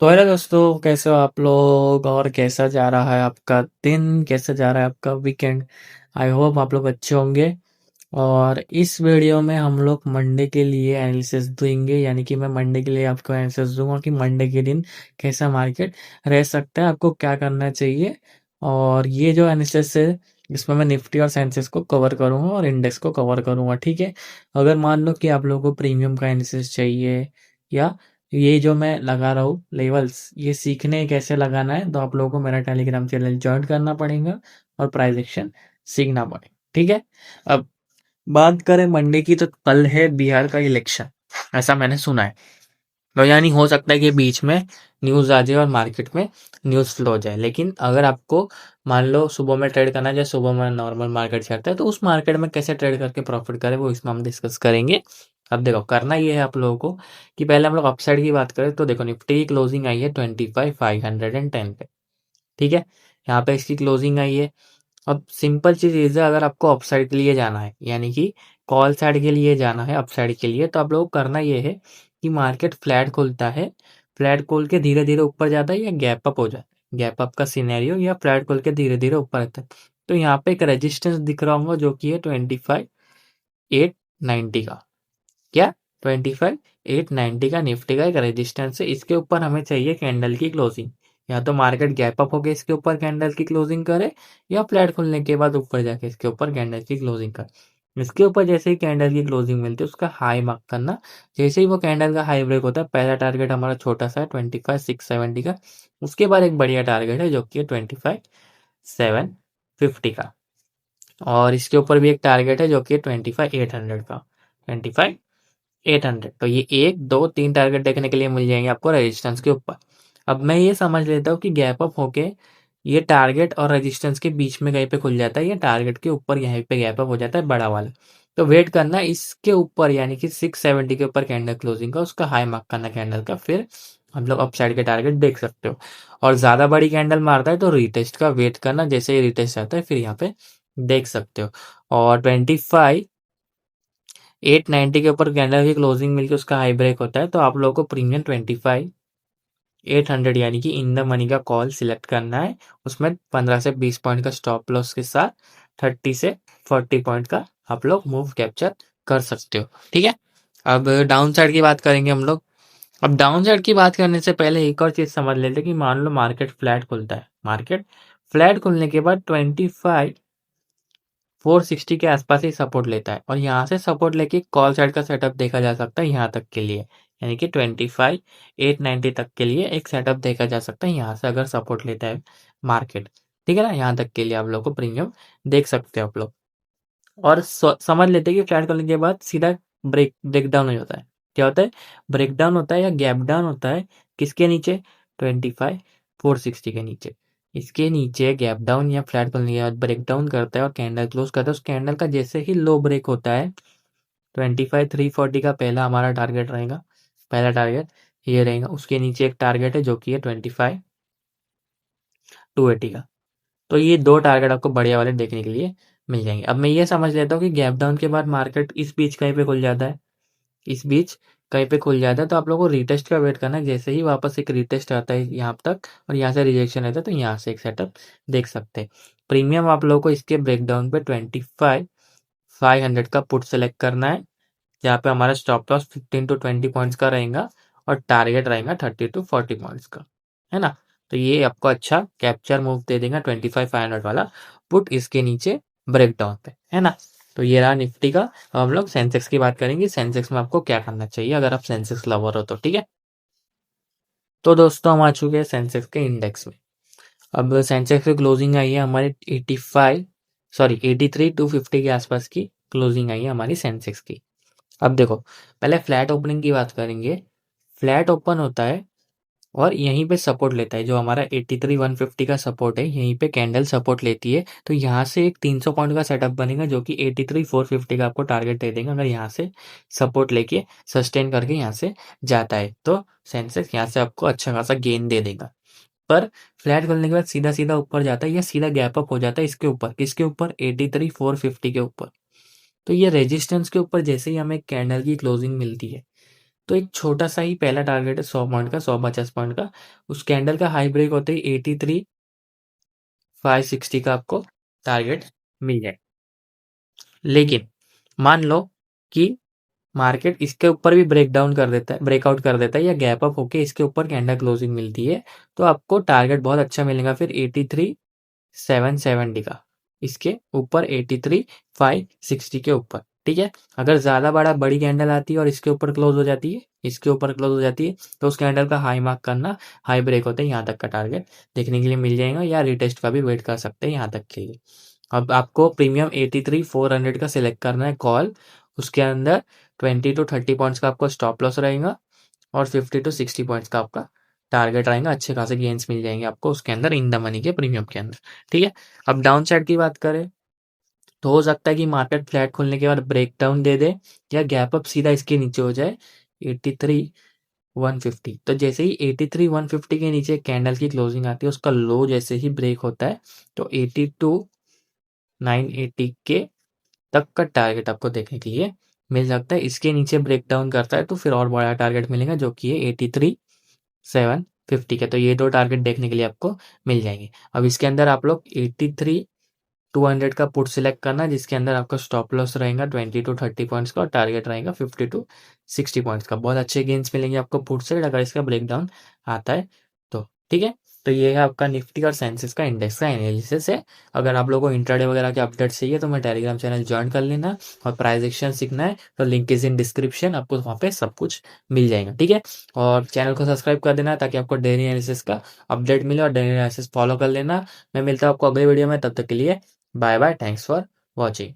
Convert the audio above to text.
तो हेलो दोस्तों, कैसे हो आप लोग और कैसा जा रहा है आपका दिन, कैसा जा रहा है आपका वीकेंड। आई होप आप लोग अच्छे होंगे। और इस वीडियो में हम लोग मंडे के लिए एनालिसिस देंगे, यानी कि मैं मंडे के लिए आपको एनालिसिस दूंगा कि मंडे के दिन कैसा मार्केट रह सकता है, आपको क्या करना चाहिए। और ये जो एनालिसिस है इसमें मैं निफ्टी और सेंसेक्स को कवर करूंगा और इंडेक्स को कवर करूंगा, ठीक है। अगर मान लो कि आप लोगों को प्रीमियम का एनालिसिस चाहिए, या ये जो मैं लगा रहा हूँ लेवल्स, ये सीखने कैसे लगाना है, तो आप लोगों को मेरा टेलीग्राम चैनल ज्वाइन करना पड़ेगा और प्राइस एक्शन सीखना पड़ेगा, ठीक है। अब बात करें मंडे की, तो कल है बिहार का इलेक्शन, ऐसा मैंने सुना है। तो यानी हो सकता है कि बीच में न्यूज़ आ जाए और मार्केट में न्यूज़ फ्लो हो जाए। लेकिन अगर आपको मान लो सुबह में ट्रेड करना है, जैसे सुबह में नॉर्मल मार्केट चलता है, तो उस मार्केट में कैसे ट्रेड करके प्रॉफिट करें वो इसमें हम डिस्कस करेंगे। अब देखो, करना ये है आप लोगों को कि पहले हम लोग अपसाइड की बात करें, तो देखो निफ्टी की क्लोजिंग आई है 25,510 पे, ठीक है। यहाँ पे इसकी क्लोजिंग आई है। अब सिंपल चीज़ है, अगर आपको अपसाइड के लिए जाना है, यानी कि कॉल साइड के लिए जाना है अपसाइड के लिए, तो आप लोगों को करना ये है कि मार्केट फ्लैट खुलता है, फ्लैट खोल के धीरे धीरे ऊपर जाता है या गैप अप हो जाता है, गैप अप का सिनेरियो, या फ्लैट खोल के धीरे धीरे ऊपर आता है। तो यहाँ पे एक रेजिस्टेंस दिख रहा होगा जो कि है 25,890 का। क्या? 25,890 का निफ्टी का एक रेजिस्टेंस है। इसके ऊपर हमें चाहिए कैंडल की क्लोजिंग। या तो मार्केट गैप अप होके इसके ऊपर कैंडल की क्लोजिंग करे, या फ्लैट खुलने के बाद ऊपर जाके इसके ऊपर कैंडल की क्लोजिंग करे। इसके ऊपर जैसे ही कैंडल की क्लोजिंग मिलती है उसका हाई मार्क करना। जैसे ही वो कैंडल का हाई ब्रेक होता है, पहला टारगेट हमारा छोटा सा है 25,670 का। उसके बाद एक बढ़िया टारगेट है जो कि है 25,750 का। और इसके ऊपर भी एक टारगेट है जो कि 25,800 का। 25,800, तो ये 1 2 3 टारगेट देखने के लिए मिल जाएंगे आपको रेजिस्टेंस के ऊपर। अब मैं ये समझ लेता हूँ कि गैप अप होके ये टारगेट और रेजिस्टेंस के बीच में कहीं पे खुल जाता है, या टारगेट के ऊपर यहीं पे गैप अप हो जाता है बड़ा वाला। तो वेट करना इसके ऊपर, यानी कि 670 के ऊपर कैंडल क्लोजिंग का, उसका हाई मार्क करना कैंडल का, फिर हम लोग अपसाइड के टारगेट देख सकते हो। और ज्यादा बड़ी कैंडल मारता है तो रिटेस्ट का वेट करना, जैसे ही रिटेस्ट आता है फिर यहाँ पे देख सकते हो। और 25,890 के ऊपर कैंडल की क्लोजिंग मिलकर उसका हाई ब्रेक होता है, तो आप लोगों को प्रीमियम 25,800 यानी कि इन द मनी का कॉल सिलेक्ट करना है। उसमें 15 से 20 पॉइंट का स्टॉप लॉस के साथ 30 से 40 पॉइंट का आप लोग मूव कैप्चर कर सकते हो, ठीक है। अब डाउन साइड की बात करेंगे हम लोग। अब डाउन साइड की बात करने से पहले एक और चीज समझ लेते हैं कि मान लो मार्केट फ्लैट खुलता है, मार्केट फ्लैट खुलने के बाद 25,460 के आसपास ही सपोर्ट लेता है, और यहाँ से सपोर्ट लेके कॉल साइड का सेटअप देखा जा सकता है यहाँ तक के लिए। यानी कि 25,890 तक के लिए एक सेटअप देखा जा सकता है यहाँ से, अगर सपोर्ट लेता है मार्केट, ठीक है ना। यहाँ तक के लिए आप लोग को प्रीमियम देख सकते हो आप लोग। और समझ लेते हैं कि फ्लैट करने के बाद सीधा ब्रेक डाउन हो जाता है। क्या होता है? ब्रेक डाउन होता है या गैप डाउन होता है। किसके नीचे? 25,460 के नीचे। इसके नीचे गैप डाउन या फ्लैट करने के बाद ब्रेक डाउन करता है और कैंडल क्लोज करता है। उस कैंडल का जैसे ही लो ब्रेक होता है, 25,340 का पहला हमारा टारगेट रहेगा। पहला टारगेट ये रहेगा। उसके नीचे एक टारगेट है जो कि है 25,280 का। तो ये दो टारगेट आपको बढ़िया वाले देखने के लिए मिल जाएंगे। अब मैं ये समझ लेता हूँ कि गैप डाउन के बाद मार्केट इस बीच कहीं पे खुल जाता है, इस बीच कहीं पे खुल जाता है, तो आप लोगों को रिटेस्ट का वेट करना है। जैसे ही वापस एक रिटेस्ट आता है यहाँ तक और यहाँ से रिजेक्शन रहता है, तो यहाँ से एक सेटअप देख सकते हैं। प्रीमियम आप लोगों को इसके ब्रेकडाउन पे 25,500 का पुट सेलेक्ट करना है, जहाँ पे हमारा स्टॉप लॉस 15 to 20 पॉइंट्स का रहेगा और टारगेट रहेगा 30 to 40 पॉइंट्स का, है ना। तो ये आपको अच्छा कैप्चर मूव दे देगा 25,500 वाला पुट इसके नीचे ब्रेकडाउन पे, है ना। तो ये रहा निफ्टी का। अब हम लोग सेंसेक्स की बात करेंगे, सेंसेक्स में आपको क्या करना चाहिए अगर आप सेंसेक्स लवर हो तो, ठीक है। तो दोस्तों हम आ चुके हैं सेंसेक्स के इंडेक्स में। अब सेंसेक्स की क्लोजिंग आई है हमारी 83,250 के आसपास की क्लोजिंग आई है हमारी सेंसेक्स की। अब देखो, पहले फ्लैट ओपनिंग की बात करेंगे। फ्लैट ओपन होता है और यहीं पे सपोर्ट लेता है, जो हमारा 83,150 का सपोर्ट है, यहीं पे कैंडल सपोर्ट लेती है। तो यहाँ से एक 300 पॉइंट का सेटअप बनेगा जो कि 83,450 का आपको टारगेट दे देगा, अगर यहाँ से सपोर्ट लेके सस्टेन करके यहाँ से जाता है, तो सेंसेक्स यहाँ से आपको अच्छा खासा गेन दे देगा। पर फ्लैट खोलने के बाद सीधा सीधा ऊपर जाता है या सीधा गैप अप हो जाता है इसके ऊपर, किसके ऊपर? 83,450 के ऊपर। तो ये रेजिस्टेंस के ऊपर जैसे ही हमें कैंडल की क्लोजिंग मिलती है, तो एक छोटा सा ही पहला टारगेट है 100 पॉइंट का, 150 पॉइंट का। उस कैंडल का हाई ब्रेक होते ही 83,560 का आपको टारगेट मिल जाए। लेकिन मान लो कि मार्केट इसके ऊपर भी ब्रेकडाउन कर देता है, ब्रेकआउट कर देता है, या गैप अप होके इसके ऊपर कैंडल क्लोजिंग मिलती है, तो आपको टारगेट बहुत अच्छा मिलेगा फिर 83,770 का, इसके ऊपर 83,560 के ऊपर। ठीक है, अगर ज़्यादा बड़ी कैंडल आती है और इसके ऊपर क्लोज हो जाती है, इसके ऊपर क्लोज हो जाती है, तो उस कैंडल का हाई मार्क करना, हाई ब्रेक होते हैं यहाँ तक का टारगेट देखने के लिए मिल जाएगा, या रिटेस्ट का भी वेट कर सकते हैं यहाँ तक के लिए। अब आपको प्रीमियम 83,400 का सिलेक्ट करना है कॉल। उसके अंदर 20 to 30 पॉइंट्स का आपको स्टॉप लॉस रहेगा और 50 to 60 पॉइंट्स का आपका टारगेट रहेगा। अच्छे खासे गेंस मिल जाएंगे आपको उसके अंदर, इन द मनी के प्रीमियम के अंदर। ठीक है, अब डाउन साइड की बात करें तो हो सकता है कि मार्केट फ्लैट खुलने के बाद ब्रेकडाउन दे दे, या गैप अप सीधा इसके नीचे हो जाए 83,150। तो जैसे ही 83,150 के नीचे कैंडल की क्लोजिंग आती है, उसका लो जैसे ही ब्रेक होता है, तो 82,980 के तक का टारगेट आपको देखने के लिए मिल सकता है। इसके नीचे ब्रेकडाउन करता है तो फिर और बड़ा टारगेट मिलेगा, जो कि है 83,750 का। तो ये दो टारगेट देखने के लिए आपको मिल जाएंगे। अब इसके अंदर आप लोग 83,200 का पुट सिलेक्ट करना, जिसके अंदर आपका स्टॉप लॉस रहेगा 20 to 30 पॉइंट्स का और टारगेट रहेगा 50 to 60 पॉइंट्स का। बहुत अच्छे गेंस मिलेंगे आपको पुट से अगर इसका ब्रेकडाउन आता है तो। ठीक है, तो ये है आपका निफ्टी और सेंसेक्स का इंडेक्स का एनालिसिस है। अगर आप लोगों को इंट्राडे वगैरह के अपडेट चाहिए तो मैं टेलीग्राम चैनल ज्वाइन कर लेना, और प्राइस एक्शन सीखना है तो लिंक इज इन डिस्क्रिप्शन, आपको वहाँ पे सब कुछ मिल जाएगा। ठीक है, और चैनल को सब्सक्राइब कर देना ताकि आपको डेली एनालिसिस का अपडेट मिले, और डेली एनालिसिस फॉलो कर लेना। मैं मिलता हूँ आपको अगले वीडियो में, तब तक के लिए bye bye, thanks for watching.